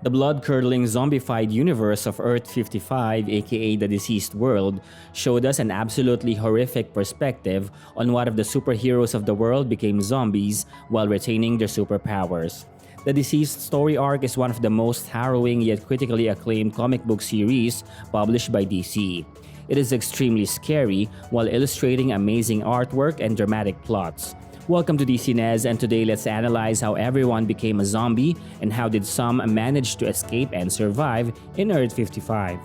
The blood-curdling zombified universe of Earth 55, aka the DCeased world, showed us an absolutely horrific perspective on what if the superheroes of the world became zombies while retaining their superpowers. The DCeased story arc is one of the most harrowing yet critically acclaimed comic book series published by DC. It is extremely scary while illustrating amazing artwork and dramatic plots. Welcome to DCeased, and today let's analyze how everyone became a zombie and how did some manage to escape and survive in Earth 55.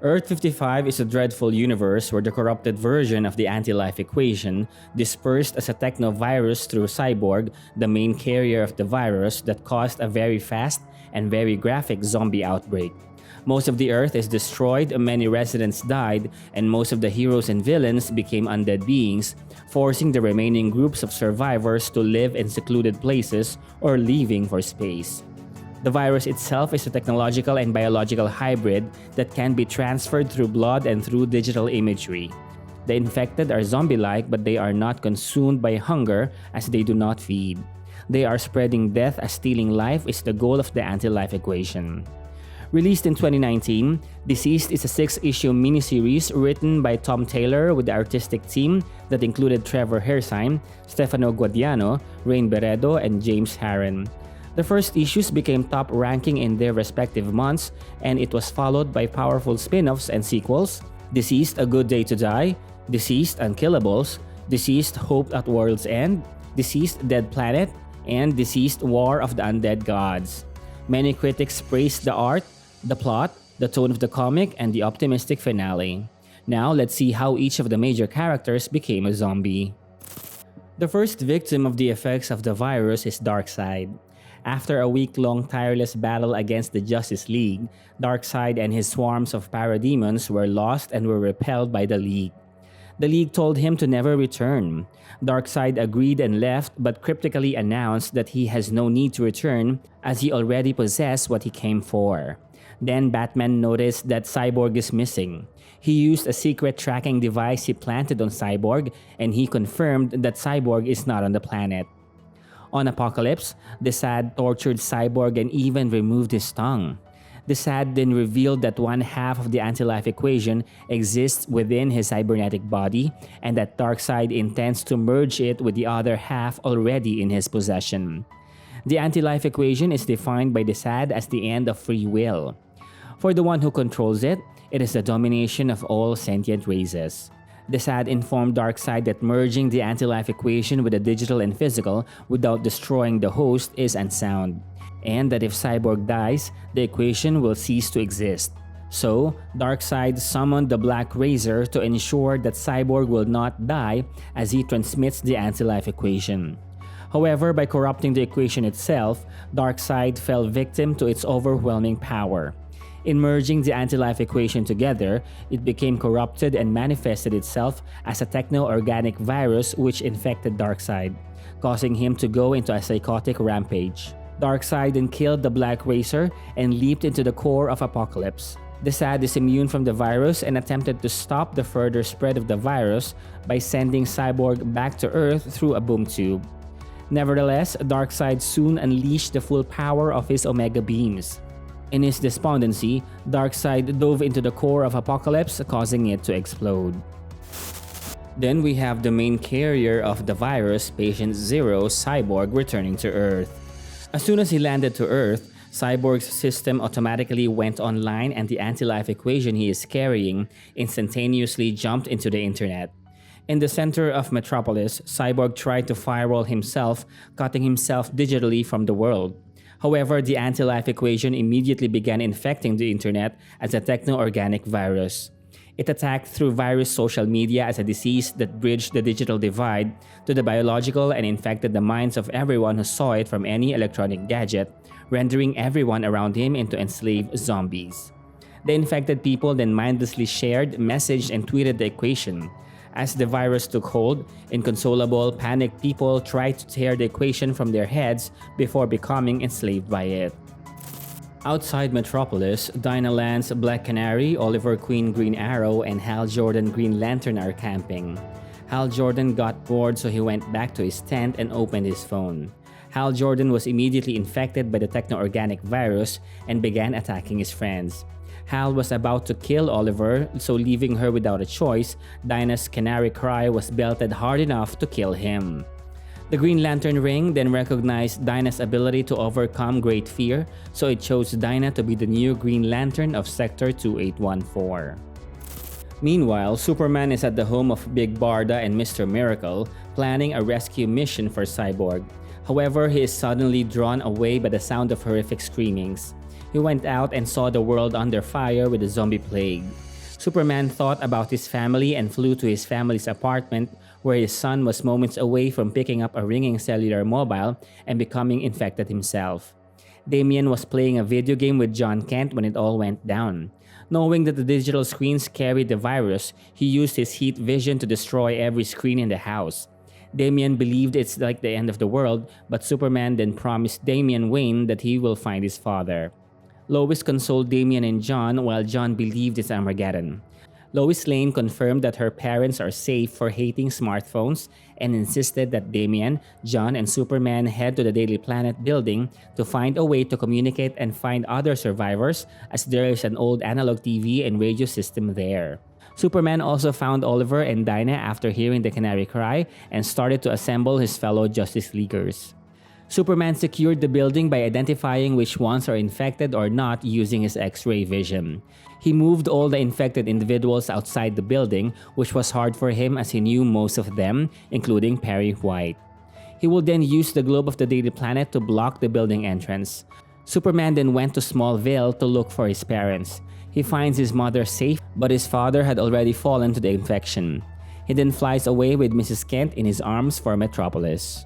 Earth 55 is a dreadful universe where the corrupted version of the anti-life equation dispersed as a techno-virus through Cyborg, the main carrier of the virus that caused a very fast and very graphic zombie outbreak. Most of the Earth is destroyed, many residents died, and most of the heroes and villains became undead beings, forcing the remaining groups of survivors to live in secluded places or leaving for space. The virus itself is a technological and biological hybrid that can be transferred through blood and through digital imagery. The infected are zombie-like, but they are not consumed by hunger as they do not feed. They are spreading death as stealing life is the goal of the anti-life equation. Released in 2019, DCeased is a 6-issue miniseries written by Tom Taylor with the artistic team that included Trevor Hairsine, Stefano Guadiano, Rain Beredo, and James Harren. The first issues became top-ranking in their respective months, and it was followed by powerful spin-offs and sequels: DCeased: A Good Day to Die, DCeased: Unkillables, DCeased: Hope at World's End, DCeased: Dead Planet, and DCeased: War of the Undead Gods. Many critics praised the art, the plot, the tone of the comic, and the optimistic finale. Now let's see how each of the major characters became a zombie. The first victim of the effects of the virus is Darkseid. After a week-long tireless battle against the Justice League, Darkseid and his swarms of parademons were lost and were repelled by the League. The League told him to never return. Darkseid agreed and left, but cryptically announced that he has no need to return as he already possessed what he came for. Then Batman noticed that Cyborg is missing. He used a secret tracking device he planted on Cyborg, and he confirmed that Cyborg is not on the planet. On Apocalypse, Deathstroke tortured Cyborg and even removed his tongue. Deathstroke then revealed that one half of the anti-life equation exists within his cybernetic body, and that Darkseid intends to merge it with the other half already in his possession. The anti-life equation is defined by Deathstroke as the end of free will. For the one who controls it, it is the domination of all sentient races. Deathstroke informed Darkseid that merging the anti-life equation with the digital and physical without destroying the host is unsound, and that if Cyborg dies, the equation will cease to exist. So, Darkseid summoned the Black Razor to ensure that Cyborg will not die as he transmits the anti-life equation. However, by corrupting the equation itself, Darkseid fell victim to its overwhelming power. In merging the anti-life equation together, it became corrupted and manifested itself as a techno-organic virus which infected Darkseid, causing him to go into a psychotic rampage. Darkseid then killed the Black Razor and leaped into the core of Apocalypse. Deathstroke is immune from the virus and attempted to stop the further spread of the virus by sending Cyborg back to Earth through a boom tube. Nevertheless, Darkseid soon unleashed the full power of his Omega beams. In his despondency, Darkseid dove into the core of Apocalypse, causing it to explode. Then we have the main carrier of the virus, Patient Zero, Cyborg, returning to Earth. As soon as he landed to Earth, Cyborg's system automatically went online and the anti-life equation he is carrying instantaneously jumped into the internet. In the center of Metropolis, Cyborg tried to firewall himself, cutting himself digitally from the world. However, the anti-life equation immediately began infecting the internet as a techno-organic virus. It attacked through virus social media as a disease that bridged the digital divide to the biological and infected the minds of everyone who saw it from any electronic gadget, rendering everyone around him into enslaved zombies. The infected people then mindlessly shared, messaged, and tweeted the equation. As the virus took hold, inconsolable, panicked people tried to tear the equation from their heads before becoming enslaved by it. Outside Metropolis, Dinah Lance, Black Canary, Oliver Queen Green Arrow, and Hal Jordan Green Lantern are camping. Hal Jordan got bored, so he went back to his tent and opened his phone. Hal Jordan was immediately infected by the techno-organic virus and began attacking his friends. Hal was about to kill Oliver, so leaving her without a choice, Dinah's canary cry was belted hard enough to kill him. The Green Lantern ring then recognized Dinah's ability to overcome great fear, so it chose Dinah to be the new Green Lantern of Sector 2814. Meanwhile, Superman is at the home of Big Barda and Mr. Miracle, planning a rescue mission for Cyborg. However, he is suddenly drawn away by the sound of horrific screamings. He went out and saw the world under fire with a zombie plague. Superman thought about his family and flew to his family's apartment, where his son was moments away from picking up a ringing cellular mobile and becoming infected himself. Damian was playing a video game with Jon Kent when it all went down. Knowing that the digital screens carried the virus, he used his heat vision to destroy every screen in the house. Damian believed it's like the end of the world, but Superman then promised Damian Wayne that he will find his father. Lois consoled Damian and Jon, while Jon believed it's Armageddon. Lois Lane confirmed that her parents are safe for hating smartphones and insisted that Damian, Jon, and Superman head to the Daily Planet building to find a way to communicate and find other survivors, as there is an old analog TV and radio system there. Superman also found Oliver and Dinah after hearing the canary cry and started to assemble his fellow Justice Leaguers. Superman secured the building by identifying which ones are infected or not using his X-ray vision. He moved all the infected individuals outside the building, which was hard for him as he knew most of them, including Perry White. He will then use the globe of the Daily Planet to block the building entrance. Superman then went to Smallville to look for his parents. He finds his mother safe, but his father had already fallen to the infection. He then flies away with Mrs. Kent in his arms for Metropolis.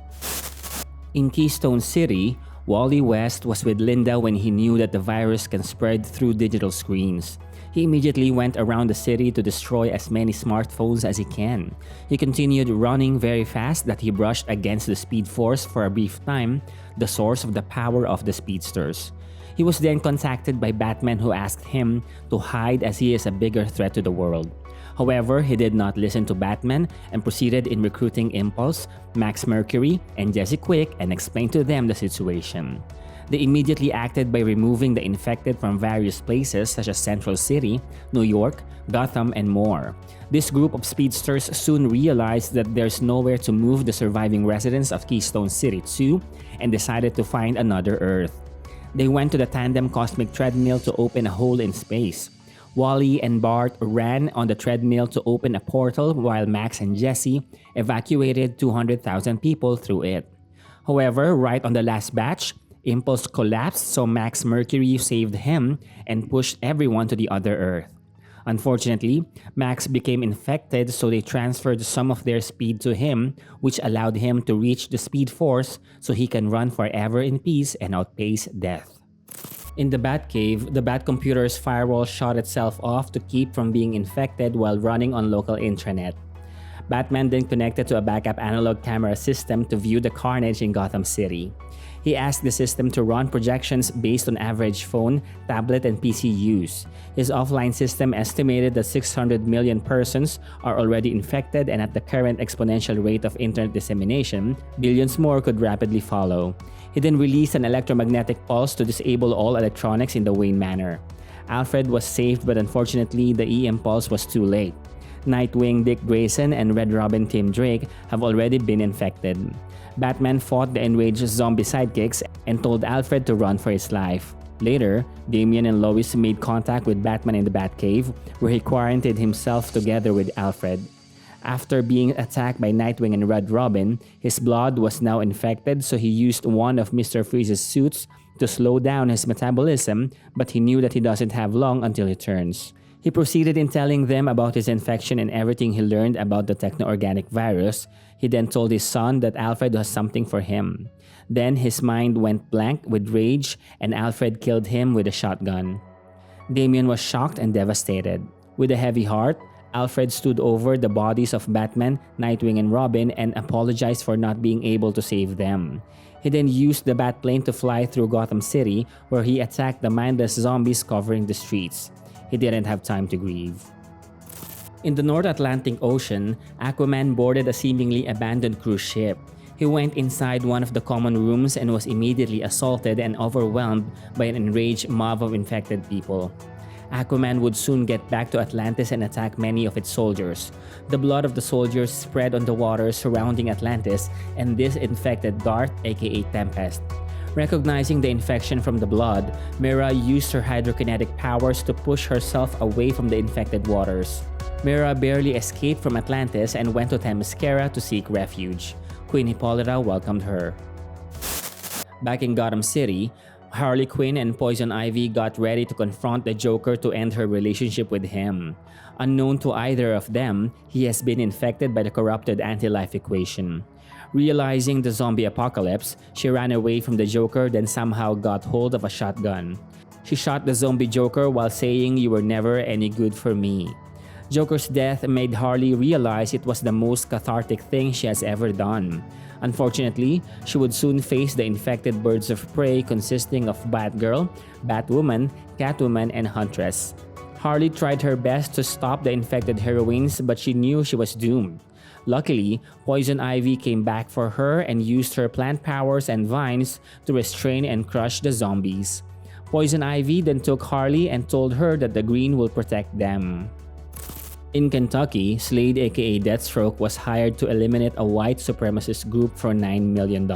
In Keystone City, Wally West was with Linda when he knew that the virus can spread through digital screens. He immediately went around the city to destroy as many smartphones as he can. He continued running very fast that he brushed against the Speed Force for a brief time, the source of the power of the speedsters. He was then contacted by Batman, who asked him to hide as he is a bigger threat to the world. However, he did not listen to Batman and proceeded in recruiting Impulse, Max Mercury, and Jesse Quick and explained to them the situation. They immediately acted by removing the infected from various places such as Central City, New York, Gotham, and more. This group of speedsters soon realized that there's nowhere to move the surviving residents of Keystone City to and decided to find another Earth. They went to the tandem cosmic treadmill to open a hole in space. Wally and Bart ran on the treadmill to open a portal while Max and Jesse evacuated 200,000 people through it. However, right on the last batch, Impulse collapsed, so Max Mercury saved him and pushed everyone to the other Earth. Unfortunately, Max became infected, so they transferred some of their speed to him, which allowed him to reach the Speed Force so he can run forever in peace and outpace death. In the Batcave, the Batcomputer's firewall shut itself off to keep from being infected while running on local intranet. Batman then connected to a backup analog camera system to view the carnage in Gotham City. He asked the system to run projections based on average phone, tablet, and PC use. His offline system estimated that 600 million persons are already infected, and at the current exponential rate of internet dissemination, billions more could rapidly follow. He then released an electromagnetic pulse to disable all electronics in the Wayne Manor. Alfred was saved, but unfortunately the E-impulse was too late. Nightwing Dick Grayson and Red Robin Tim Drake have already been infected. Batman fought the enraged zombie sidekicks and told Alfred to run for his life. Later, Damian and Lois made contact with Batman in the Batcave, where he quarantined himself together with Alfred. After being attacked by Nightwing and Red Robin, his blood was now infected, so he used one of Mr. Freeze's suits to slow down his metabolism, but he knew that he doesn't have long until he turns. He proceeded in telling them about his infection and everything he learned about the techno-organic virus. He then told his son that Alfred has something for him. Then his mind went blank with rage and Alfred killed him with a shotgun. Damian was shocked and devastated. With a heavy heart, Alfred stood over the bodies of Batman, Nightwing, and Robin and apologized for not being able to save them. He then used the Batplane to fly through Gotham City, where he attacked the mindless zombies covering the streets. He didn't have time to grieve. In the North Atlantic Ocean, Aquaman boarded a seemingly abandoned cruise ship. He went inside one of the common rooms and was immediately assaulted and overwhelmed by an enraged mob of infected people. Aquaman would soon get back to Atlantis and attack many of its soldiers. The blood of the soldiers spread on the waters surrounding Atlantis, and this infected Darth, aka Tempest. Recognizing the infection from the blood, Mera used her hydrokinetic powers to push herself away from the infected waters. Mera barely escaped from Atlantis and went to Themyscira to seek refuge. Queen Hippolyta welcomed her. Back in Gotham City, Harley Quinn and Poison Ivy got ready to confront the Joker to end her relationship with him. Unknown to either of them, he has been infected by the corrupted anti-life equation. Realizing the zombie apocalypse, she ran away from the Joker, then somehow got hold of a shotgun. She shot the zombie Joker while saying, "You were never any good for me." Joker's death made Harley realize it was the most cathartic thing she has ever done. Unfortunately, she would soon face the infected birds of prey consisting of Batgirl, Batwoman, Catwoman, and Huntress. Harley tried her best to stop the infected heroines, but she knew she was doomed. Luckily, Poison Ivy came back for her and used her plant powers and vines to restrain and crush the zombies. Poison Ivy then took Harley and told her that the Green will protect them. In Kentucky, Slade aka Deathstroke was hired to eliminate a white supremacist group for $9 million.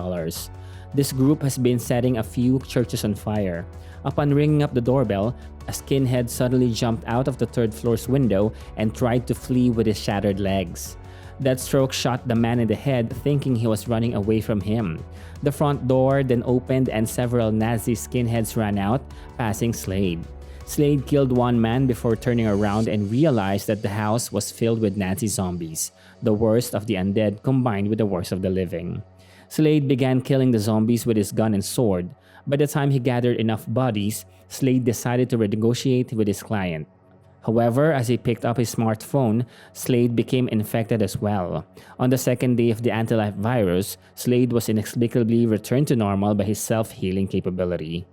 This group has been setting a few churches on fire. Upon ringing up the doorbell, a skinhead suddenly jumped out of the third floor's window and tried to flee with his shattered legs. Deathstroke shot the man in the head thinking he was running away from him. The front door then opened and several Nazi skinheads ran out, passing Slade. Slade killed one man before turning around and realized that the house was filled with Nazi zombies, the worst of the undead combined with the worst of the living. Slade began killing the zombies with his gun and sword. By the time he gathered enough bodies, Slade decided to renegotiate with his client. However, as he picked up his smartphone, Slade became infected as well. On the second day of the anti-life virus, Slade was inexplicably returned to normal by his self-healing capability.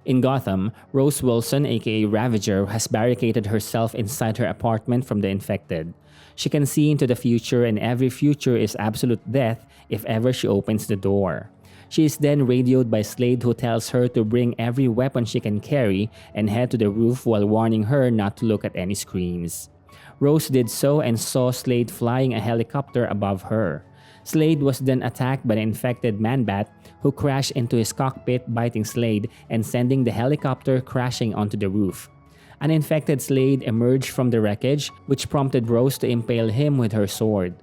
In Gotham, Rose Wilson aka Ravager has barricaded herself inside her apartment from the infected. She can see into the future and every future is absolute death if ever she opens the door. She is then radioed by Slade who tells her to bring every weapon she can carry and head to the roof while warning her not to look at any screens. Rose did so and saw Slade flying a helicopter above her. Slade was then attacked by the infected Man-Bat who crashed into his cockpit, biting Slade and sending the helicopter crashing onto the roof. An infected Slade emerged from the wreckage, which prompted Rose to impale him with her sword.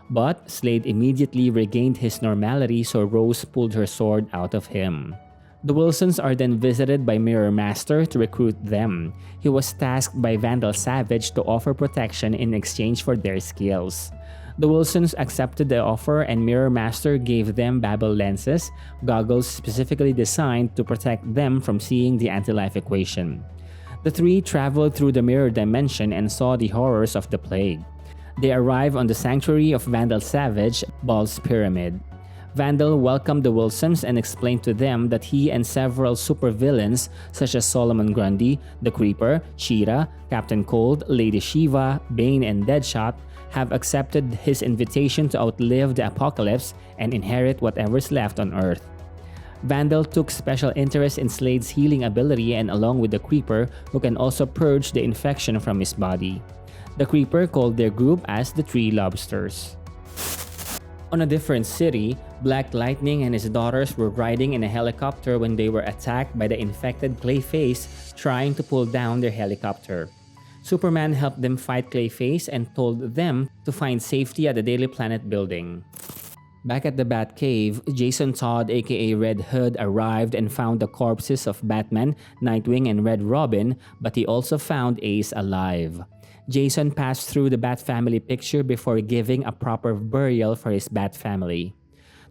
But Slade immediately regained his normality, so Rose pulled her sword out of him. The Wilsons are then visited by Mirror Master to recruit them. He was tasked by Vandal Savage to offer protection in exchange for their skills. The Wilsons accepted the offer and Mirror Master gave them Babel lenses, goggles specifically designed to protect them from seeing the anti-life equation. The three traveled through the mirror dimension and saw the horrors of the plague. They arrive on the sanctuary of Vandal Savage, Ball's Pyramid. Vandal welcomed the Wilsons and explained to them that he and several supervillains such as Solomon Grundy, the Creeper, Cheetah, Captain Cold, Lady Shiva, Bane, and Deadshot have accepted his invitation to outlive the apocalypse and inherit whatever's left on Earth. Vandal took special interest in Slade's healing ability and along with the Creeper who can also purge the infection from his body. The Creeper called their group as the Three Lobsters. On a different city, Black Lightning and his daughters were riding in a helicopter when they were attacked by the infected Clayface trying to pull down their helicopter. Superman helped them fight Clayface and told them to find safety at the Daily Planet building. Back at the Batcave, Jason Todd aka Red Hood arrived and found the corpses of Batman, Nightwing, and Red Robin, but he also found Ace alive. Jason passed through the Bat family picture before giving a proper burial for his Bat family.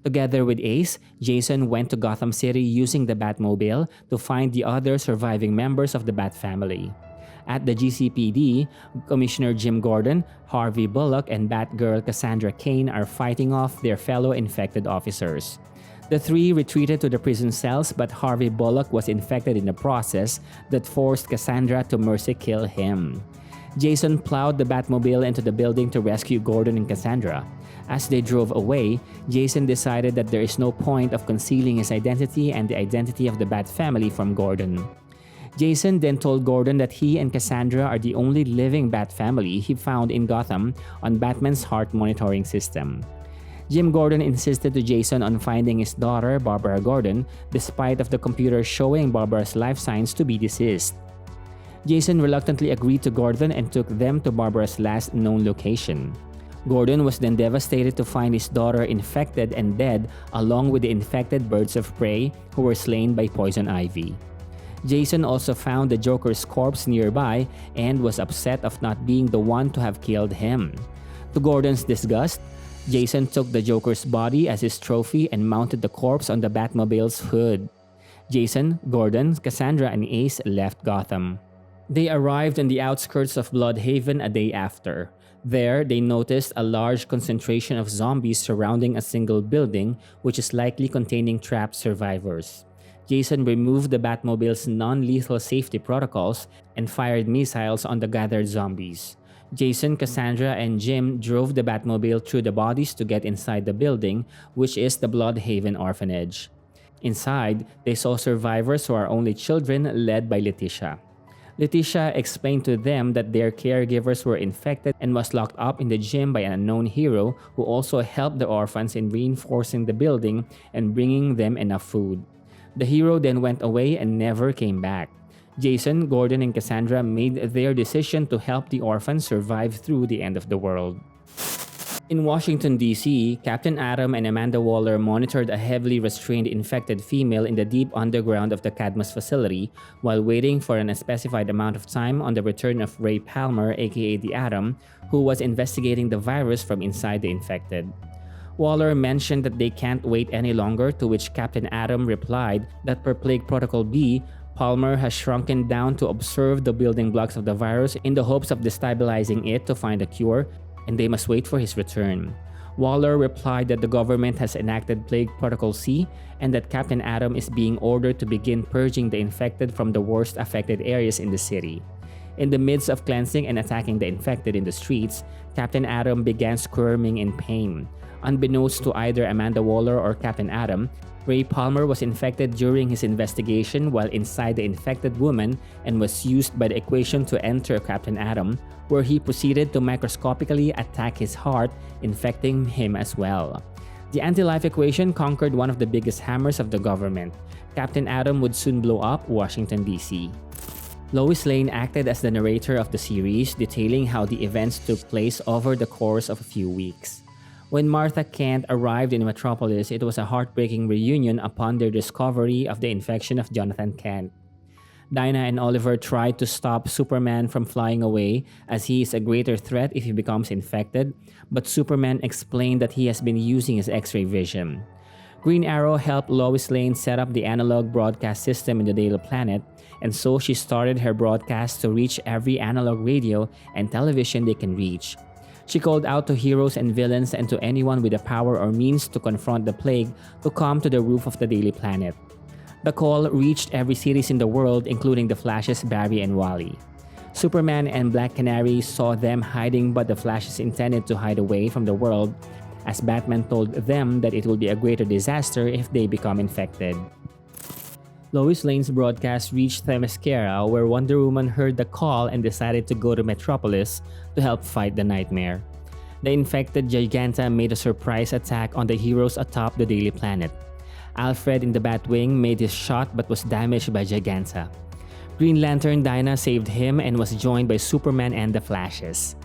Together with Ace, Jason went to Gotham City using the Batmobile to find the other surviving members of the Bat family. At the GCPD, Commissioner Jim Gordon, Harvey Bullock, and Batgirl Cassandra Cain are fighting off their fellow infected officers. The three retreated to the prison cells, but Harvey Bullock was infected in the process that forced Cassandra to mercy kill him. Jason plowed the Batmobile into the building to rescue Gordon and Cassandra. As they drove away, Jason decided that there is no point of concealing his identity and the identity of the Bat family from Gordon. Jason then told Gordon that he and Cassandra are the only living Bat family he found in Gotham on Batman's heart monitoring system. Jim Gordon insisted to Jason on finding his daughter, Barbara Gordon, despite of the computer showing Barbara's life signs to be deceased. Jason reluctantly agreed to Gordon and took them to Barbara's last known location. Gordon was then devastated to find his daughter infected and dead along with the infected birds of prey who were slain by poison ivy. Jason also found the Joker's corpse nearby and was upset of not being the one to have killed him. To Gordon's disgust, Jason took the Joker's body as his trophy and mounted the corpse on the Batmobile's hood. Jason, Gordon, Cassandra, and Ace left Gotham. They arrived on the outskirts of Bloodhaven a day after. There, they noticed a large concentration of zombies surrounding a single building, which is likely containing trapped survivors. Jason removed the Batmobile's non-lethal safety protocols and fired missiles on the gathered zombies. Jason, Cassandra, and Jim drove the Batmobile through the bodies to get inside the building, which is the Bloodhaven orphanage. Inside, they saw survivors who are only children led by Letitia. Letitia explained to them that their caregivers were infected and was locked up in the gym by an unknown hero who also helped the orphans in reinforcing the building and bringing them enough food. The hero then went away and never came back. Jason, Gordon, and Cassandra made their decision to help the orphans survive through the end of the world. In Washington, D.C., Captain Atom and Amanda Waller monitored a heavily restrained infected female in the deep underground of the Cadmus facility while waiting for an unspecified amount of time on the return of Ray Palmer, aka the Atom, who was investigating the virus from inside the infected. Waller mentioned that they can't wait any longer, to which Captain Atom replied that per Plague Protocol B, Palmer has shrunken down to observe the building blocks of the virus in the hopes of destabilizing it to find a cure, and they must wait for his return. Waller replied that the government has enacted Plague Protocol C and that Captain Atom is being ordered to begin purging the infected from the worst affected areas in the city. In the midst of cleansing and attacking the infected in the streets, Captain Atom began squirming in pain. Unbeknownst to either Amanda Waller or Captain Atom, Ray Palmer was infected during his investigation while inside the infected woman and was used by the equation to enter Captain Atom, where he proceeded to microscopically attack his heart, infecting him as well. The anti-life equation conquered one of the biggest hammers of the government. Captain Atom would soon blow up Washington, D.C. Lois Lane acted as the narrator of the series, detailing how the events took place over the course of a few weeks. When Martha Kent arrived in Metropolis, it was a heartbreaking reunion upon their discovery of the infection of Jonathan Kent. Dinah and Oliver tried to stop Superman from flying away, as he is a greater threat if he becomes infected, but Superman explained that he has been using his X-ray vision. Green Arrow helped Lois Lane set up the analog broadcast system in the Daily Planet, and so she started her broadcast to reach every analog radio and television they can reach. She called out to heroes and villains and to anyone with the power or means to confront the plague to come to the roof of the Daily Planet. The call reached every series in the world, including the Flash's Barry and Wally. Superman and Black Canary saw them hiding, but the Flashes intended to hide away from the world, as Batman told them that it will be a greater disaster if they become infected. Lois Lane's broadcast reached Themyscira, where Wonder Woman heard the call and decided to go to Metropolis to help fight the nightmare. The infected Giganta made a surprise attack on the heroes atop the Daily Planet. Alfred in the Batwing made his shot but was damaged by Giganta. Green Lantern Dinah saved him and was joined by Superman and the Flashes.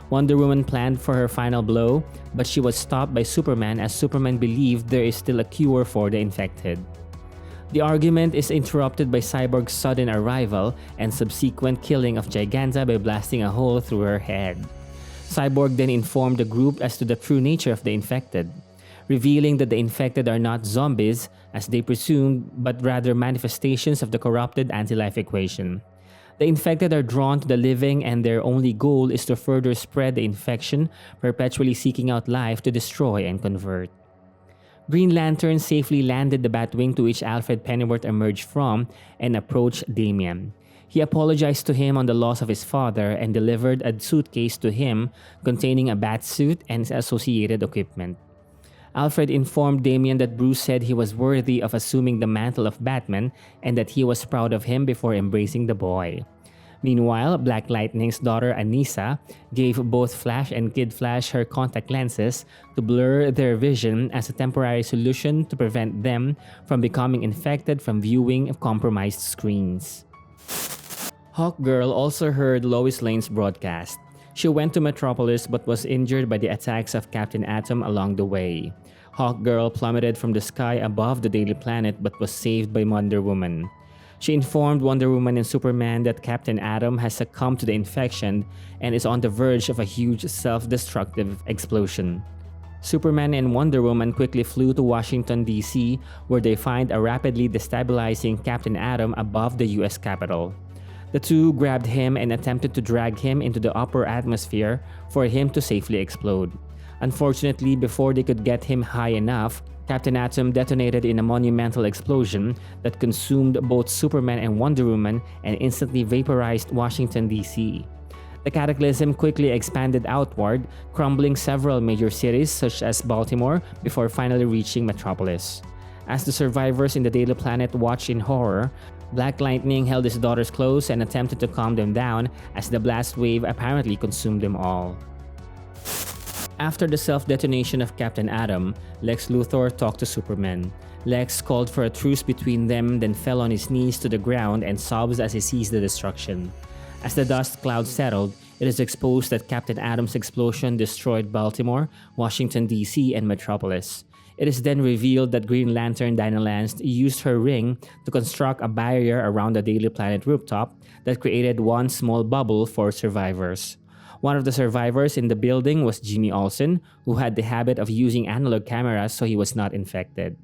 Wonder Woman planned for her final blow, but she was stopped by Superman as Superman believed there is still a cure for the infected. The argument is interrupted by Cyborg's sudden arrival and subsequent killing of Giganta by blasting a hole through her head. Cyborg then informed the group as to the true nature of the infected, revealing that the infected are not zombies, as they presumed, but rather manifestations of the corrupted anti-life equation. The infected are drawn to the living, and their only goal is to further spread the infection, perpetually seeking out life to destroy and convert. Green Lantern safely landed the Batwing to which Alfred Pennyworth emerged from and approached Damian. He apologized to him on the loss of his father and delivered a suitcase to him containing a bat suit and associated equipment. Alfred informed Damian that Bruce said he was worthy of assuming the mantle of Batman and that he was proud of him before embracing the boy. Meanwhile, Black Lightning's daughter Anissa gave both Flash and Kid Flash her contact lenses to blur their vision as a temporary solution to prevent them from becoming infected from viewing compromised screens. Hawkgirl also heard Lois Lane's broadcast. She went to Metropolis but was injured by the attacks of Captain Atom along the way. Hawkgirl plummeted from the sky above the Daily Planet but was saved by Wonder Woman. She informed Wonder Woman and Superman that Captain Atom has succumbed to the infection and is on the verge of a huge self-destructive explosion. Superman and Wonder Woman quickly flew to Washington, D.C., where they find a rapidly destabilizing Captain Atom above the U.S. Capitol. The two grabbed him and attempted to drag him into the upper atmosphere for him to safely explode. Unfortunately, before they could get him high enough, Captain Atom detonated in a monumental explosion that consumed both Superman and Wonder Woman and instantly vaporized Washington, D.C. The cataclysm quickly expanded outward, crumbling several major cities such as Baltimore before finally reaching Metropolis. As the survivors in the Daily Planet watched in horror, Black Lightning held his daughters close and attempted to calm them down as the blast wave apparently consumed them all. After the self-detonation of Captain Atom, Lex Luthor talked to Superman. Lex called for a truce between them, then fell on his knees to the ground and sobs as he sees the destruction. As the dust cloud settled, it is exposed that Captain Atom's explosion destroyed Baltimore, Washington, D.C., and Metropolis. It is then revealed that Green Lantern Dinah Lance used her ring to construct a barrier around the Daily Planet rooftop that created one small bubble for survivors. One of the survivors in the building was Jimmy Olsen, who had the habit of using analog cameras so he was not infected.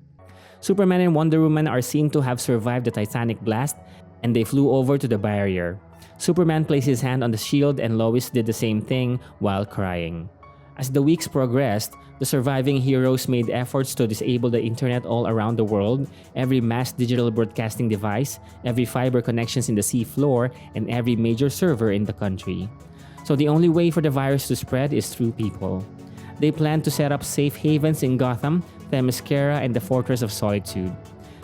Superman and Wonder Woman are seen to have survived the Titanic blast, and they flew over to the barrier. Superman placed his hand on the shield and Lois did the same thing while crying. As the weeks progressed, the surviving heroes made efforts to disable the internet all around the world, every mass digital broadcasting device, every fiber connections in the sea floor, and every major server in the country. So the only way for the virus to spread is through people. They plan to set up safe havens in Gotham, Themyscira, and the Fortress of Solitude.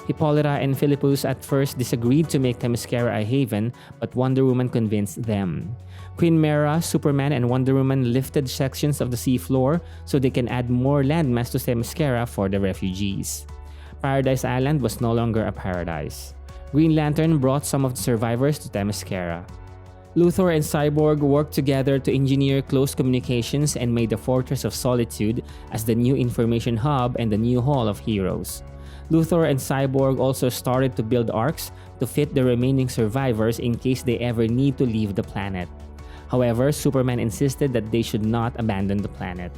Hippolyta and Philippus at first disagreed to make Themyscira a haven, but Wonder Woman convinced them. Queen Mera, Superman, and Wonder Woman lifted sections of the seafloor so they can add more landmass to Themyscira for the refugees. Paradise Island was no longer a paradise. Green Lantern brought some of the survivors to Themyscira. Luthor and Cyborg worked together to engineer close communications and made the Fortress of Solitude as the new information hub and the new Hall of Heroes. Luthor and Cyborg also started to build arcs to fit the remaining survivors in case they ever need to leave the planet. However, Superman insisted that they should not abandon the planet.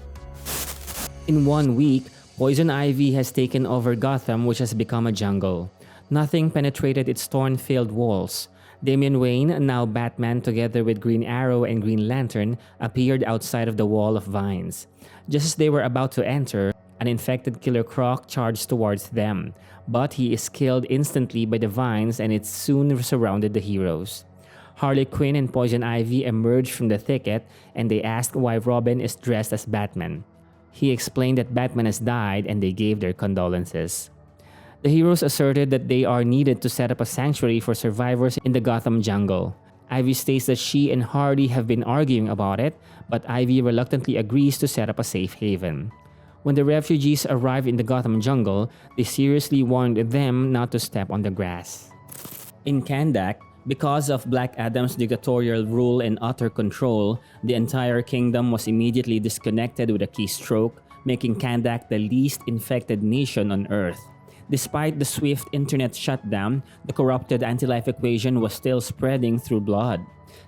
In 1 week, Poison Ivy has taken over Gotham, which has become a jungle. Nothing penetrated its thorn-filled walls. Damian Wayne, now Batman, together with Green Arrow and Green Lantern, appeared outside of the wall of vines. Just as they were about to enter, an infected Killer Croc charged towards them, but he is killed instantly by the vines and it soon surrounded the heroes. Harley Quinn and Poison Ivy emerged from the thicket and they asked why Robin is dressed as Batman. He explained that Batman has died and they gave their condolences. The heroes asserted that they are needed to set up a sanctuary for survivors in the Gotham jungle. Ivy states that she and Harley have been arguing about it, but Ivy reluctantly agrees to set up a safe haven. When the refugees arrive in the Gotham jungle, they seriously warned them not to step on the grass. In Kandak, because of Black Adam's dictatorial rule and utter control, the entire kingdom was immediately disconnected with a keystroke, making Kandak the least infected nation on Earth. Despite the swift internet shutdown, the corrupted anti-life equation was still spreading through blood.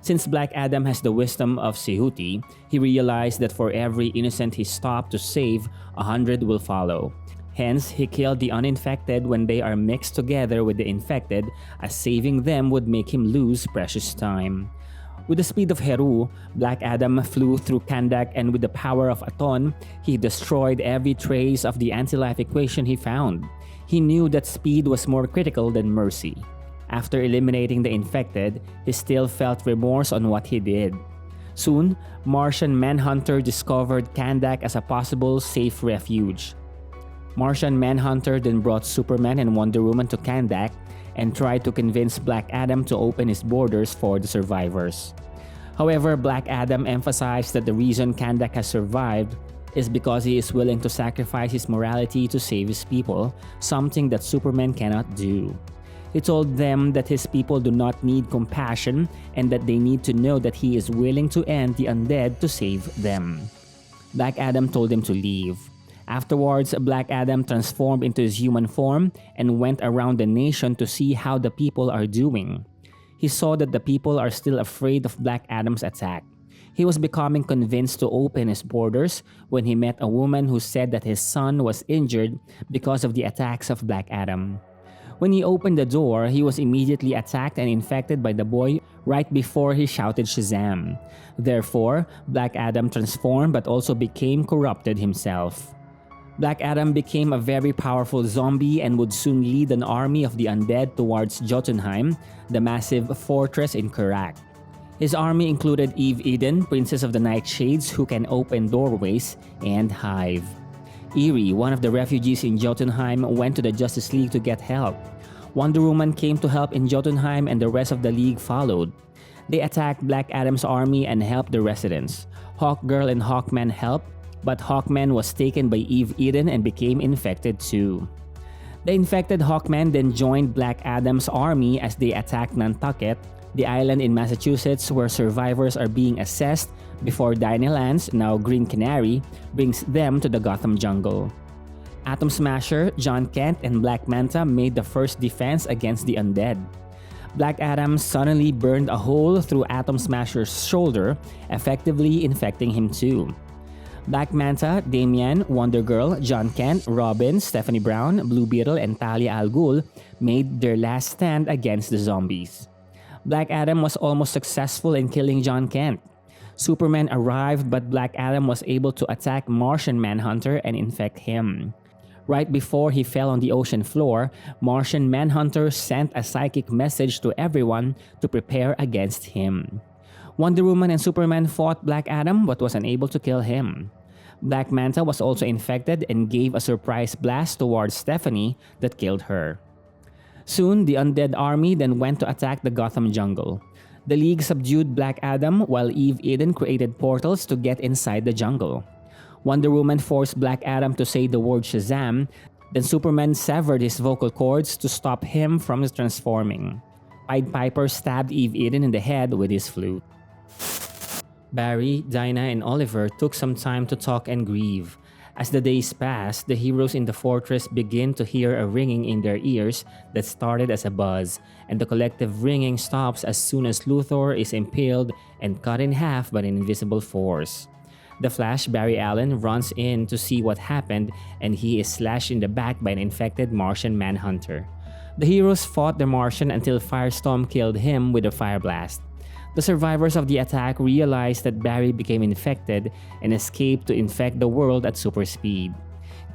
Since Black Adam has the wisdom of Sehuti, he realized that for every innocent he stopped to save, 100 will follow. Hence, he killed the uninfected when they are mixed together with the infected, as saving them would make him lose precious time. With the speed of Heru, Black Adam flew through Kandak and with the power of Aton, he destroyed every trace of the anti-life equation he found. He knew that speed was more critical than mercy. After eliminating the infected, he still felt remorse on what he did. Soon, Martian Manhunter discovered Kahndaq as a possible safe refuge. Martian Manhunter then brought Superman and Wonder Woman to Kahndaq and tried to convince Black Adam to open his borders for the survivors. However, Black Adam emphasized that the reason Kahndaq has survived is because he is willing to sacrifice his morality to save his people, something that Superman cannot do. He told them that his people do not need compassion and that they need to know that he is willing to end the undead to save them. Black Adam told him to leave. Afterwards, Black Adam transformed into his human form and went around the nation to see how the people are doing. He saw that the people are still afraid of Black Adam's attack. He was becoming convinced to open his borders when he met a woman who said that his son was injured because of the attacks of Black Adam. When he opened the door, he was immediately attacked and infected by the boy right before he shouted Shazam. Therefore, Black Adam transformed but also became corrupted himself. Black Adam became a very powerful zombie and would soon lead an army of the undead towards Jotunheim, the massive fortress in Karak. His army included Eve Eden, Princess of the Nightshades who can open doorways, and Hive. Eerie, one of the refugees in Jotunheim, went to the Justice League to get help. Wonder Woman came to help in Jotunheim and the rest of the League followed. They attacked Black Adam's army and helped the residents. Hawkgirl and Hawkman helped, but Hawkman was taken by Eve Eden and became infected too. The infected Hawkman then joined Black Adam's army as they attacked Nantucket, the island in Massachusetts where survivors are being assessed before Dynalands, now Green Canary, brings them to the Gotham jungle. Atom Smasher, Jon Kent, and Black Manta made the first defense against the undead. Black Adam suddenly burned a hole through Atom Smasher's shoulder, effectively infecting him too. Black Manta, Damian, Wonder Girl, Jon Kent, Robin, Stephanie Brown, Blue Beetle, and Talia al Ghul made their last stand against the zombies. Black Adam was almost successful in killing Jon Kent. Superman arrived, but Black Adam was able to attack Martian Manhunter and infect him. Right before he fell on the ocean floor, Martian Manhunter sent a psychic message to everyone to prepare against him. Wonder Woman and Superman fought Black Adam but was unable to kill him. Black Manta was also infected and gave a surprise blast towards Stephanie that killed her. Soon, the undead army then went to attack the Gotham jungle. The League subdued Black Adam while Eve Eden created portals to get inside the jungle. Wonder Woman forced Black Adam to say the word Shazam, then Superman severed his vocal cords to stop him from transforming. Pied Piper stabbed Eve Eden in the head with his flute. Barry, Dinah, and Oliver took some time to talk and grieve. As the days passed, the heroes in the fortress begin to hear a ringing in their ears that started as a buzz, and the collective ringing stops as soon as Luthor is impaled and cut in half by an invisible force. The Flash, Barry Allen, runs in to see what happened, and he is slashed in the back by an infected Martian Manhunter. The heroes fought the Martian until Firestorm killed him with a fire blast. The survivors of the attack realized that Barry became infected and escaped to infect the world at super speed.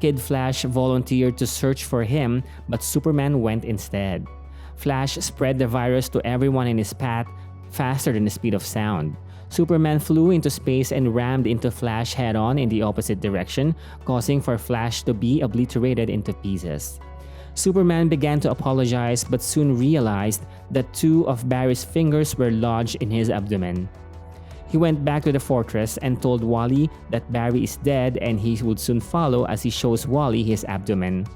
Kid Flash volunteered to search for him, but Superman went instead. Flash spread the virus to everyone in his path faster than the speed of sound. Superman flew into space and rammed into Flash head-on in the opposite direction, causing for Flash to be obliterated into pieces. Superman began to apologize but soon realized that 2 of Barry's fingers were lodged in his abdomen. He went back to the fortress and told Wally that Barry is dead and he would soon follow as he shows Wally his abdomen.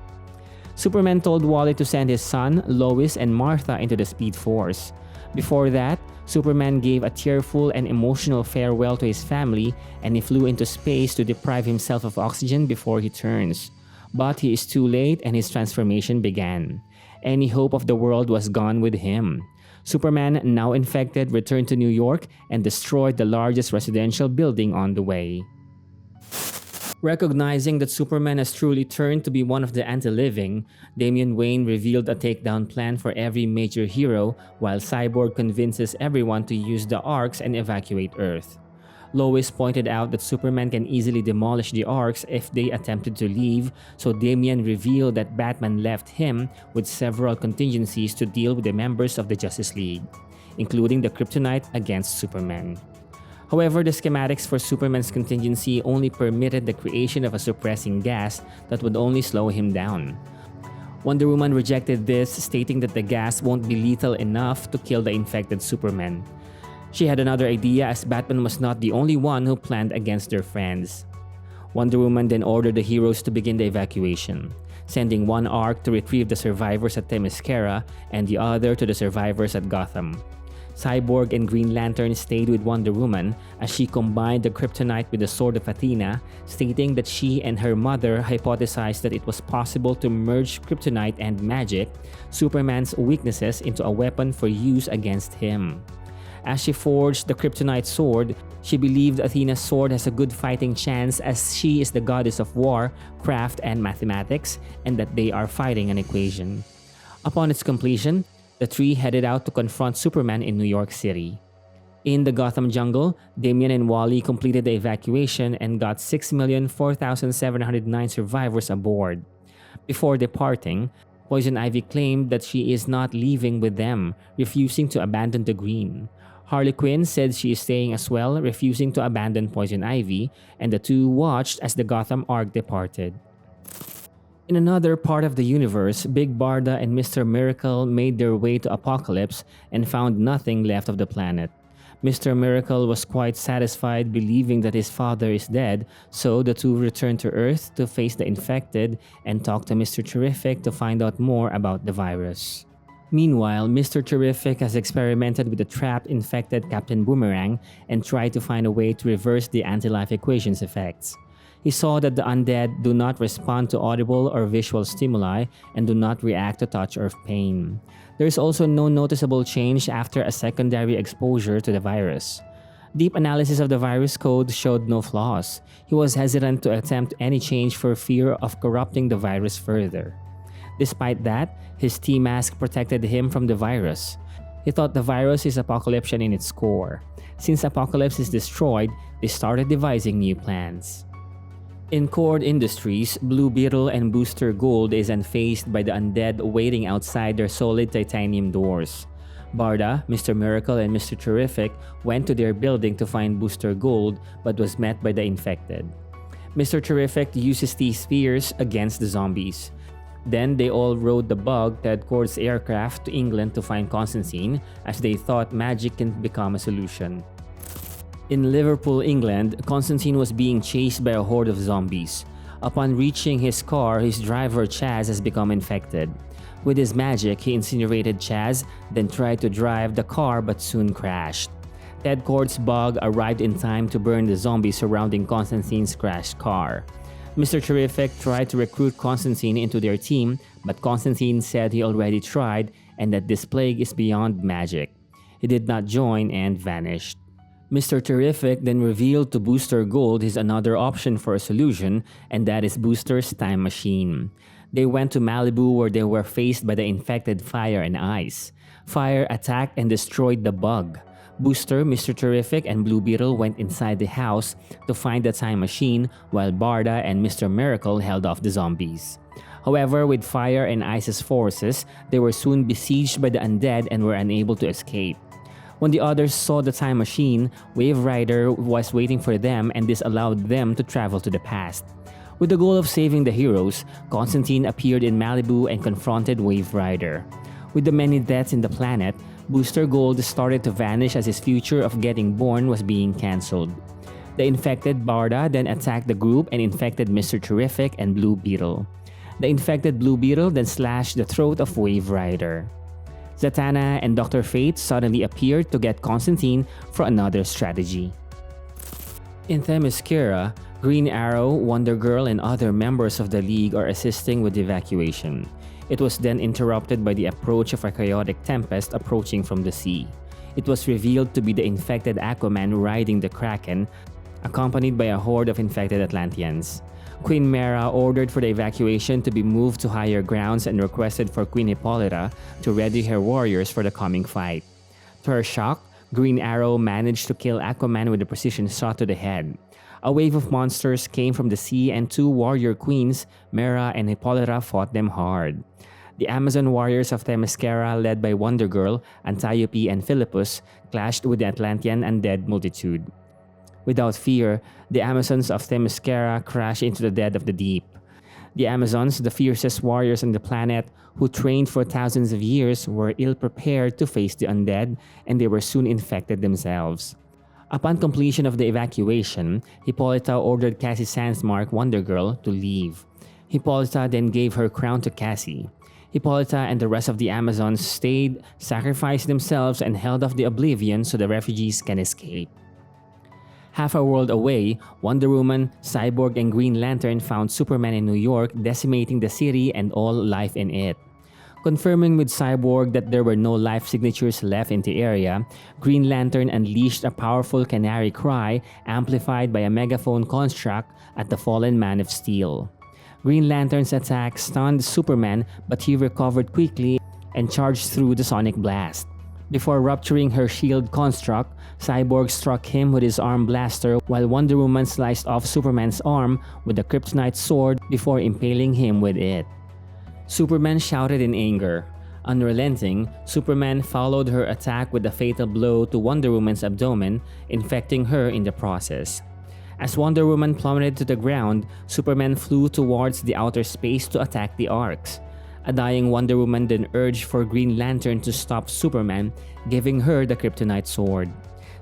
Superman told Wally to send his son, Lois, and Martha into the Speed Force. Before that, Superman gave a tearful and emotional farewell to his family and he flew into space to deprive himself of oxygen before he turns. But he is too late and his transformation began. Any hope of the world was gone with him. Superman, now infected, returned to New York and destroyed the largest residential building on the way. Recognizing that Superman has truly turned to be one of the anti-living, Damian Wayne revealed a takedown plan for every major hero while Cyborg convinces everyone to use the arcs and evacuate Earth. Lois pointed out that Superman can easily demolish the Arks if they attempted to leave, so Damian revealed that Batman left him with several contingencies to deal with the members of the Justice League, including the kryptonite against Superman. However, the schematics for Superman's contingency only permitted the creation of a suppressing gas that would only slow him down. Wonder Woman rejected this, stating that the gas won't be lethal enough to kill the infected Superman. She had another idea, as Batman was not the only one who planned against their friends. Wonder Woman then ordered the heroes to begin the evacuation, sending one Ark to retrieve the survivors at Themyscira and the other to the survivors at Gotham. Cyborg and Green Lantern stayed with Wonder Woman as she combined the kryptonite with the Sword of Athena, stating that she and her mother hypothesized that it was possible to merge kryptonite and magic, Superman's weaknesses, into a weapon for use against him. As she forged the kryptonite sword, she believed Athena's sword has a good fighting chance as she is the goddess of war, craft, and mathematics, and that they are fighting an equation. Upon its completion, the three headed out to confront Superman in New York City. In the Gotham jungle, Damian and Wally completed the evacuation and got 6,004,709 survivors aboard. Before departing, Poison Ivy claimed that she is not leaving with them, refusing to abandon the Green. Harley Quinn said she is staying as well, refusing to abandon Poison Ivy, and the two watched as the Gotham Ark departed. In another part of the universe, Big Barda and Mr. Miracle made their way to Apokolips and found nothing left of the planet. Mr. Miracle was quite satisfied, believing that his father is dead, so the two returned to Earth to face the infected and talk to Mr. Terrific to find out more about the virus. Meanwhile, Mr. Terrific has experimented with the trapped infected Captain Boomerang and tried to find a way to reverse the anti-life equation's effects. He saw that the undead do not respond to audible or visual stimuli and do not react to touch or pain. There is also no noticeable change after a secondary exposure to the virus. Deep analysis of the virus code showed no flaws. He was hesitant to attempt any change for fear of corrupting the virus further. Despite that, his T-mask protected him from the virus. He thought the virus is apocalyptic in its core. Since Apocalypse is destroyed, they started devising new plans. In Cord Industries, Blue Beetle and Booster Gold is unfazed by the undead waiting outside their solid titanium doors. Barda, Mr. Miracle, and Mr. Terrific went to their building to find Booster Gold but was met by the infected. Mr. Terrific uses T-spheres against the zombies. Then they all rode the bug Ted Cord's aircraft to England to find Constantine, as they thought magic can become a solution. In Liverpool, England, Constantine was being chased by a horde of zombies. Upon reaching his car, his driver Chaz has become infected. With his magic, he incinerated Chaz, then tried to drive the car but soon crashed. Ted Cord's bug arrived in time to burn the zombies surrounding Constantine's crashed car. Mr. Terrific tried to recruit Constantine into their team, but Constantine said he already tried and that this plague is beyond magic. He did not join and vanished. Mr. Terrific then revealed to Booster Gold his another option for a solution, and that is Booster's time machine. They went to Malibu where they were faced by the infected Fire and Ice. Fire attacked and destroyed the bug. Booster, Mr. Terrific, and Blue Beetle went inside the house to find the time machine, while Barda and Mr. Miracle held off the zombies. However, with Fire and Ice's forces, they were soon besieged by the undead and were unable to escape. When the others saw the time machine, Wave Rider was waiting for them, and this allowed them to travel to the past. With the goal of saving the heroes, Constantine appeared in Malibu and confronted Wave Rider. With the many deaths in the planet, Booster Gold started to vanish as his future of getting born was being cancelled. The infected Barda then attacked the group and infected Mr. Terrific and Blue Beetle. The infected Blue Beetle then slashed the throat of Wave Rider. Zatanna and Dr. Fate suddenly appeared to get Constantine for another strategy. In Themyscira, Green Arrow, Wonder Girl, and other members of the League are assisting with the evacuation. It was then interrupted by the approach of a chaotic tempest approaching from the sea. It was revealed to be the infected Aquaman riding the Kraken, accompanied by a horde of infected Atlanteans. Queen Mera ordered for the evacuation to be moved to higher grounds and requested for Queen Hippolyta to ready her warriors for the coming fight. To her shock, Green Arrow managed to kill Aquaman with a precision shot to the head. A wave of monsters came from the sea and two warrior queens, Mera and Hippolyta, fought them hard. The Amazon warriors of Themyscira, led by Wonder Girl, Antiope, and Philippus, clashed with the Atlantean undead multitude. Without fear, the Amazons of Themyscira crashed into the dead of the deep. The Amazons, the fiercest warriors on the planet, who trained for thousands of years, were ill-prepared to face the undead, and they were soon infected themselves. Upon completion of the evacuation, Hippolyta ordered Cassie Sandsmark, Wonder Girl, to leave. Hippolyta then gave her crown to Cassie. Hippolyta and the rest of the Amazons stayed, sacrificed themselves, and held off the oblivion so the refugees can escape. Half a world away, Wonder Woman, Cyborg, and Green Lantern found Superman in New York, decimating the city and all life in it. Confirming with Cyborg that there were no life signatures left in the area, Green Lantern unleashed a powerful canary cry amplified by a megaphone construct at the fallen Man of Steel. Green Lantern's attack stunned Superman, but he recovered quickly and charged through the sonic blast. Before rupturing her shield construct, Cyborg struck him with his arm blaster while Wonder Woman sliced off Superman's arm with a kryptonite sword before impaling him with it. Superman shouted in anger. Unrelenting, Superman followed her attack with a fatal blow to Wonder Woman's abdomen, infecting her in the process. As Wonder Woman plummeted to the ground, Superman flew towards the outer space to attack the Arcs. A dying Wonder Woman then urged for Green Lantern to stop Superman, giving her the kryptonite sword.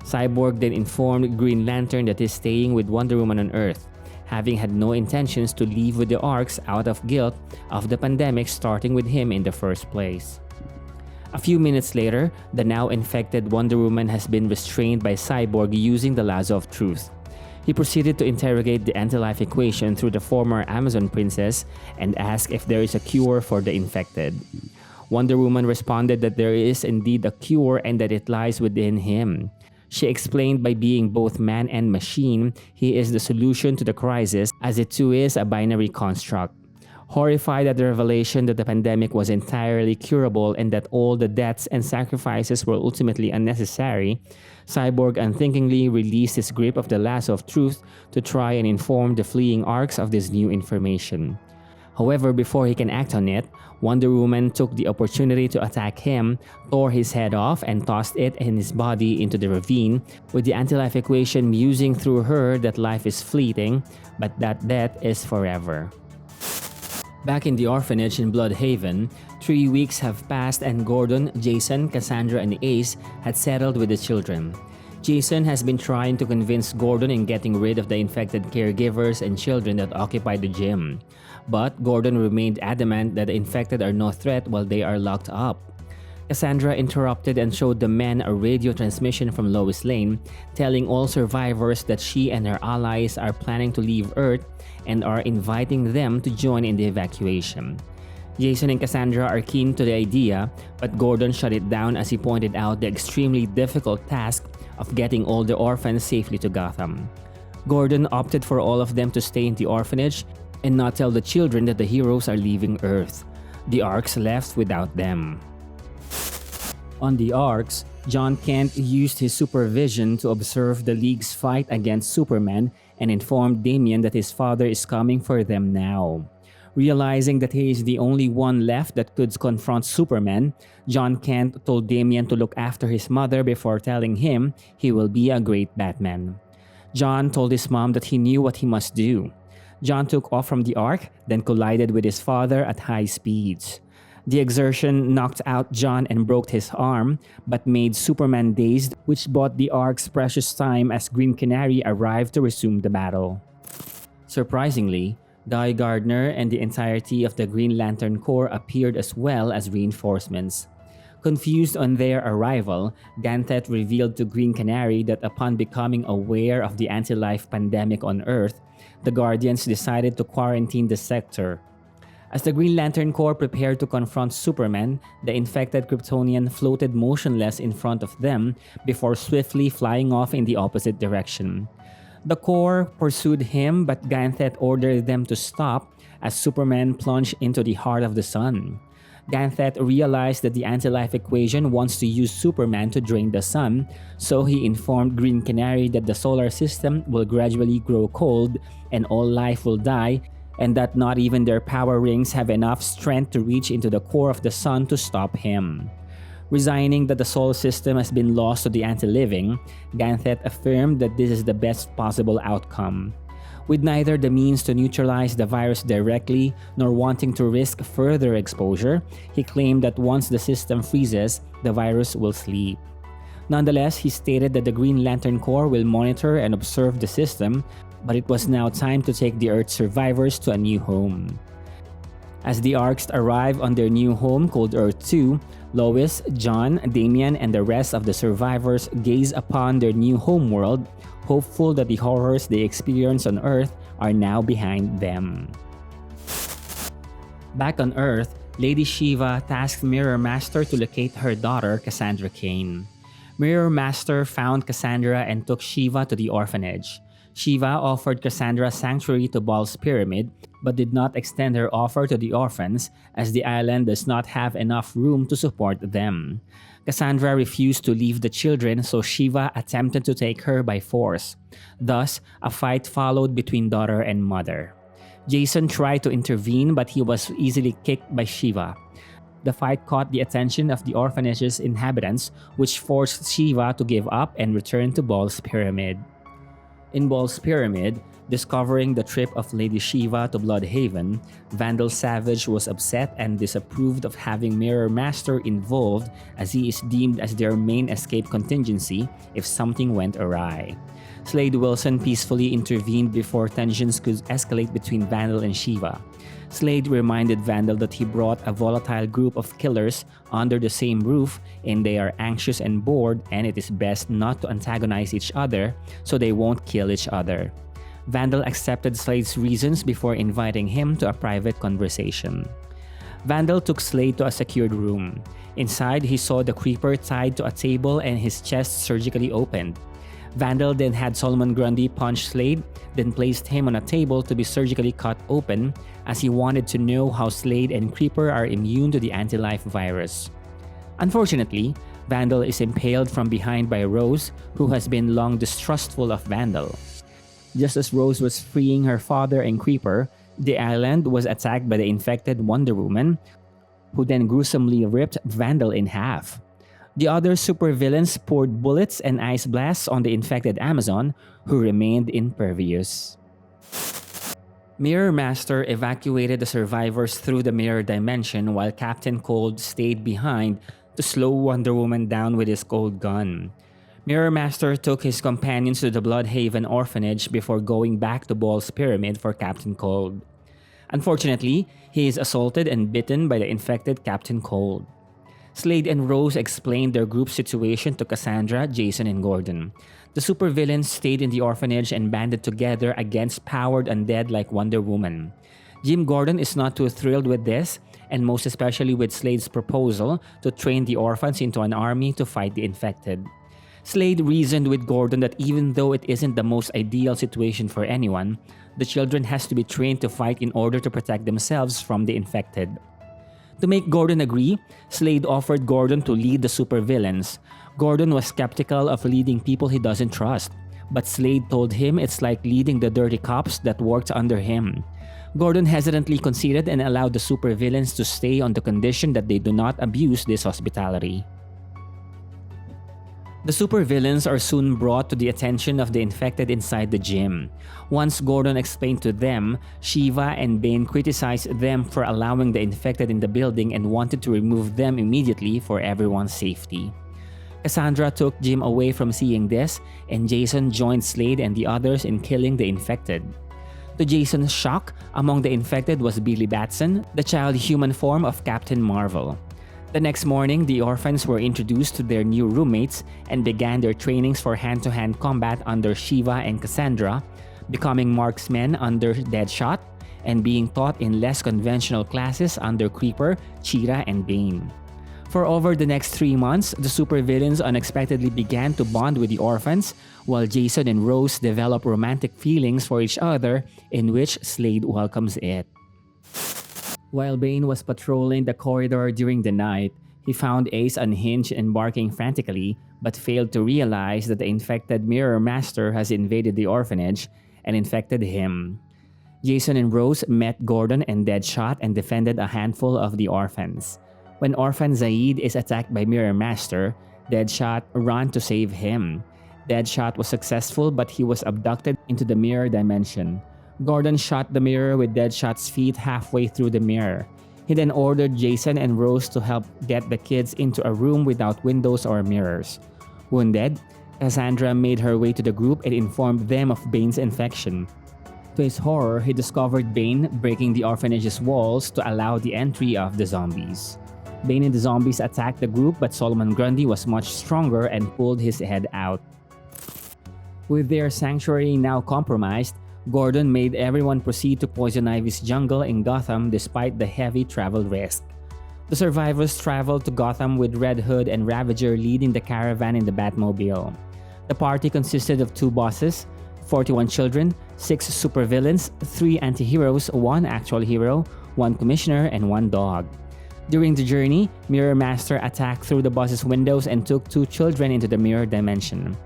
Cyborg then informed Green Lantern that he's staying with Wonder Woman on Earth, having had no intentions to leave with the Arcs out of guilt of the pandemic starting with him in the first place. A few minutes later, the now infected Wonder Woman has been restrained by Cyborg using the lasso of truth. He proceeded to interrogate the anti-life equation through the former Amazon princess and asked if there is a cure for the infected. Wonder Woman responded that there is indeed a cure and that it lies within him. She explained by being both man and machine, he is the solution to the crisis, as it too is a binary construct. Horrified at the revelation that the pandemic was entirely curable and that all the deaths and sacrifices were ultimately unnecessary, Cyborg unthinkingly released his grip of the lasso of truth to try and inform the fleeing Arcs of this new information. However, before he can act on it, Wonder Woman took the opportunity to attack him, tore his head off, and tossed it and his body into the ravine, with the anti-life equation musing through her that life is fleeting, but that death is forever. Back in the orphanage in Bloodhaven, 3 weeks have passed and Gordon, Jason, Cassandra, and Ace had settled with the children. Jason has been trying to convince Gordon in getting rid of the infected caregivers and children that occupy the gym. But Gordon remained adamant that the infected are no threat while they are locked up. Cassandra interrupted and showed the men a radio transmission from Lois Lane, telling all survivors that she and her allies are planning to leave Earth and are inviting them to join in the evacuation. Jason and Cassandra are keen to the idea, but Gordon shut it down as he pointed out the extremely difficult task of getting all the orphans safely to Gotham. Gordon opted for all of them to stay in the orphanage and not tell the children that the heroes are leaving Earth. The Arcs left without them. On the Arcs, Jon Kent used his supervision to observe the League's fight against Superman and informed Damian that his father is coming for them now. Realizing that he is the only one left that could confront Superman, Jon Kent told Damian to look after his mother before telling him he will be a great Batman. Jon told his mom that he knew what he must do. Jon took off from the Ark, then collided with his father at high speeds. The exertion knocked out Jon and broke his arm, but made Superman dazed, which bought the Ark's precious time as Green Canary arrived to resume the battle. Surprisingly, Guy Gardner and the entirety of the Green Lantern Corps appeared as well as reinforcements. Confused on their arrival, Ganthet revealed to Green Canary that upon becoming aware of the anti-life pandemic on Earth, the Guardians decided to quarantine the sector. As the Green Lantern Corps prepared to confront Superman, the infected Kryptonian floated motionless in front of them before swiftly flying off in the opposite direction. The Corps pursued him, but Ganthet ordered them to stop as Superman plunged into the heart of the sun. Ganthet realized that the anti-life equation wants to use Superman to drain the sun, so he informed Green Canary that the solar system will gradually grow cold and all life will die, and that not even their power rings have enough strength to reach into the core of the sun to stop him. Resigning that the solar system has been lost to the anti-living, Ganthet affirmed that this is the best possible outcome. With neither the means to neutralize the virus directly nor wanting to risk further exposure, he claimed that once the system freezes, the virus will sleep. Nonetheless, he stated that the Green Lantern Corps will monitor and observe the system, but it was now time to take the Earth's survivors to a new home. As the Arcs arrive on their new home called Earth 2, Lois, Jon, Damian, and the rest of the survivors gaze upon their new homeworld, hopeful that the horrors they experienced on Earth are now behind them. Back on Earth, Lady Shiva tasked Mirror Master to locate her daughter, Cassandra Cain. Mirror Master found Cassandra and took Shiva to the orphanage. Shiva offered Cassandra sanctuary to Baal's pyramid, but did not extend her offer to the orphans as the island does not have enough room to support them. Cassandra refused to leave the children, so Shiva attempted to take her by force. Thus, a fight followed between daughter and mother. Jason tried to intervene, but he was easily kicked by Shiva. The fight caught the attention of the orphanage's inhabitants, which forced Shiva to give up and return to Baal's pyramid. In Baal's pyramid, discovering the trip of Lady Shiva to Bloodhaven, Vandal Savage was upset and disapproved of having Mirror Master involved, as he is deemed as their main escape contingency if something went awry. Slade Wilson peacefully intervened before tensions could escalate between Vandal and Shiva. Slade reminded Vandal that he brought a volatile group of killers under the same roof and they are anxious and bored, and it is best not to antagonize each other so they won't kill each other. Vandal accepted Slade's reasons before inviting him to a private conversation. Vandal took Slade to a secured room. Inside, he saw the Creeper tied to a table and his chest surgically opened. Vandal then had Solomon Grundy punch Slade, then placed him on a table to be surgically cut open, as he wanted to know how Slade and Creeper are immune to the anti-life virus. Unfortunately, Vandal is impaled from behind by Rose, who has been long distrustful of Vandal. Just as Rose was freeing her father and Creeper, the island was attacked by the infected Wonder Woman, who then gruesomely ripped Vandal in half. The other supervillains poured bullets and ice blasts on the infected Amazon, who remained impervious. Mirror Master evacuated the survivors through the mirror dimension while Captain Cold stayed behind to slow Wonder Woman down with his cold gun. Mirror Master took his companions to the Bloodhaven orphanage before going back to Baal's pyramid for Captain Cold. Unfortunately, he is assaulted and bitten by the infected Captain Cold. Slade and Rose explained their group situation to Cassandra, Jason, and Gordon. The supervillains stayed in the orphanage and banded together against powered undead like Wonder Woman. Jim Gordon is not too thrilled with this, and most especially with Slade's proposal to train the orphans into an army to fight the infected. Slade reasoned with Gordon that even though it isn't the most ideal situation for anyone, the children has to be trained to fight in order to protect themselves from the infected. To make Gordon agree, Slade offered Gordon to lead the supervillains. Gordon was skeptical of leading people he doesn't trust, but Slade told him it's like leading the dirty cops that worked under him. Gordon hesitantly conceded and allowed the supervillains to stay on the condition that they do not abuse this hospitality. The supervillains are soon brought to the attention of the infected inside the gym. Once Gordon explained to them, Shiva and Bane criticized them for allowing the infected in the building and wanted to remove them immediately for everyone's safety. Cassandra took Jim away from seeing this, and Jason joined Slade and the others in killing the infected. To Jason's shock, among the infected was Billy Batson, the child-human form of Captain Marvel. The next morning, the orphans were introduced to their new roommates and began their trainings for hand-to-hand combat under Shiva and Cassandra, becoming marksmen under Deadshot, and being taught in less conventional classes under Creeper, Cheetah, and Bane. For over the next 3 months, the supervillains unexpectedly began to bond with the orphans, while Jason and Rose develop romantic feelings for each other, in which Slade welcomes it. While Bane was patrolling the corridor during the night, he found Ace unhinged and barking frantically, but failed to realize that the infected Mirror Master has invaded the orphanage and infected him. Jason and Rose met Gordon and Deadshot and defended a handful of the orphans. When Orphan Zaid is attacked by Mirror Master, Deadshot ran to save him. Deadshot was successful, but he was abducted into the mirror dimension. Gordon shot the mirror with Deadshot's feet halfway through the mirror. He then ordered Jason and Rose to help get the kids into a room without windows or mirrors. Wounded, Cassandra made her way to the group and informed them of Bane's infection. To his horror, he discovered Bane breaking the orphanage's walls to allow the entry of the zombies. Bane and the zombies attacked the group, but Solomon Grundy was much stronger and pulled his head out. With their sanctuary now compromised, Gordon made everyone proceed to Poison Ivy's jungle in Gotham despite the heavy travel risk. The survivors traveled to Gotham with Red Hood and Ravager leading the caravan in the Batmobile. The party consisted of 2 bosses, 41 children, 6 supervillains, 3 anti-heroes, 1 actual hero, 1 commissioner, and 1 dog. During the journey, Mirror Master attacked through the boss's windows and took 2 children into the mirror dimension.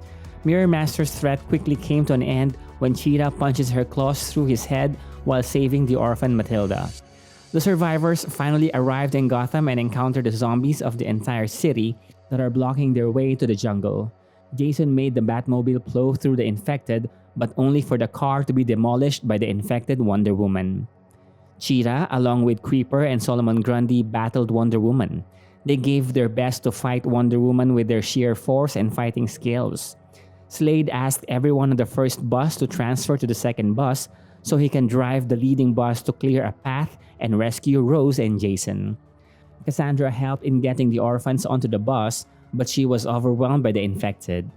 Mirror Master's threat quickly came to an end when Cheetah punches her claws through his head while saving the orphan Matilda. The survivors finally arrived in Gotham and encountered the zombies of the entire city that are blocking their way to the jungle. Jason made the Batmobile plow through the infected, but only for the car to be demolished by the infected Wonder Woman. Cheetah, along with Creeper and Solomon Grundy, battled Wonder Woman. They gave their best to fight Wonder Woman with their sheer force and fighting skills. Slade asked everyone on the first bus to transfer to the second bus so he can drive the leading bus to clear a path and rescue Rose and Jason. Cassandra helped in getting the orphans onto the bus, but she was overwhelmed by the infected.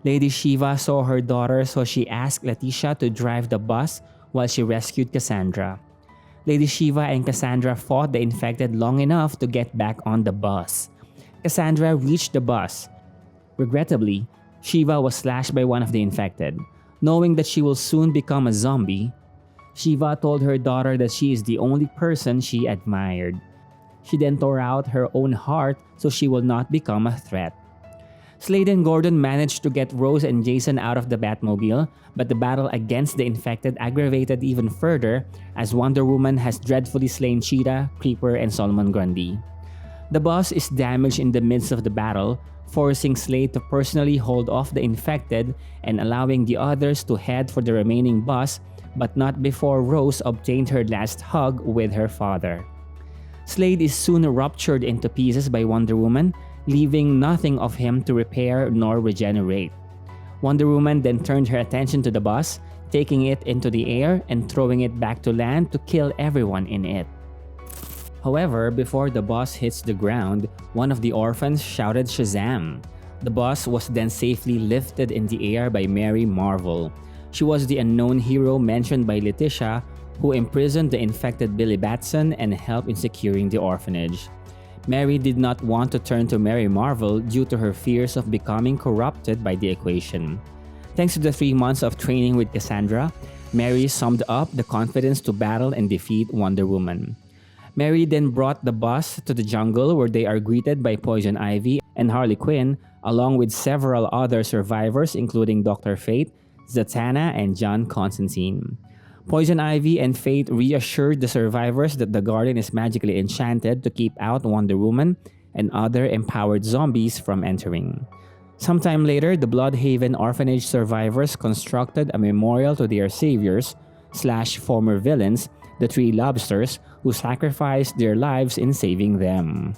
Lady Shiva saw her daughter, so she asked Letitia to drive the bus while she rescued Cassandra. Lady Shiva and Cassandra fought the infected long enough to get back on the bus. Cassandra reached the bus. Regrettably, Shiva was slashed by one of the infected. Knowing that she will soon become a zombie, Shiva told her daughter that she is the only person she admired. She then tore out her own heart so she will not become a threat. Slade and Gordon managed to get Rose and Jason out of the Batmobile, but the battle against the infected aggravated even further as Wonder Woman has dreadfully slain Cheetah, Creeper, and Solomon Grundy. The bus is damaged in the midst of the battle, forcing Slade to personally hold off the infected and allowing the others to head for the remaining bus, but not before Rose obtained her last hug with her father. Slade is soon ruptured into pieces by Wonder Woman, leaving nothing of him to repair nor regenerate. Wonder Woman then turned her attention to the bus, taking it into the air and throwing it back to land to kill everyone in it. However, before the bus hits the ground, one of the orphans shouted Shazam. The bus was then safely lifted in the air by Mary Marvel. She was the unknown hero mentioned by Letitia, who imprisoned the infected Billy Batson and helped in securing the orphanage. Mary did not want to turn to Mary Marvel due to her fears of becoming corrupted by the equation. Thanks to the 3 months of training with Cassandra, Mary summed up the confidence to battle and defeat Wonder Woman. Mary then brought the bus to the jungle where they are greeted by Poison Ivy and Harley Quinn, along with several other survivors including Dr. Fate, Zatanna, and John Constantine. Poison Ivy and Fate reassured the survivors that the garden is magically enchanted to keep out Wonder Woman and other empowered zombies from entering. Sometime later, the Bloodhaven orphanage survivors constructed a memorial to their saviors/former villains, the 3 Lobsters, who sacrificed their lives in saving them.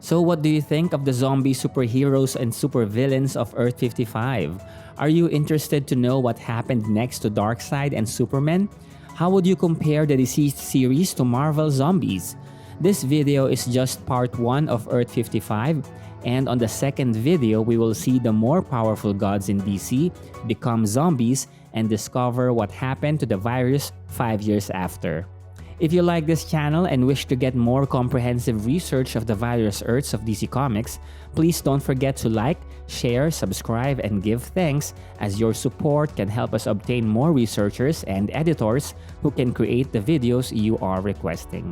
So what do you think of the zombie superheroes and supervillains of Earth 55? Are you interested to know what happened next to Darkseid and Superman? How would you compare the DCeased series to Marvel Zombies? This video is just part 1 of Earth 55, and on the second video we will see the more powerful gods in DC become zombies and discover what happened to the virus 5 years after. If you like this channel and wish to get more comprehensive research of the various Earths of DC Comics, please don't forget to like, share, subscribe, and give thanks, as your support can help us obtain more researchers and editors who can create the videos you are requesting.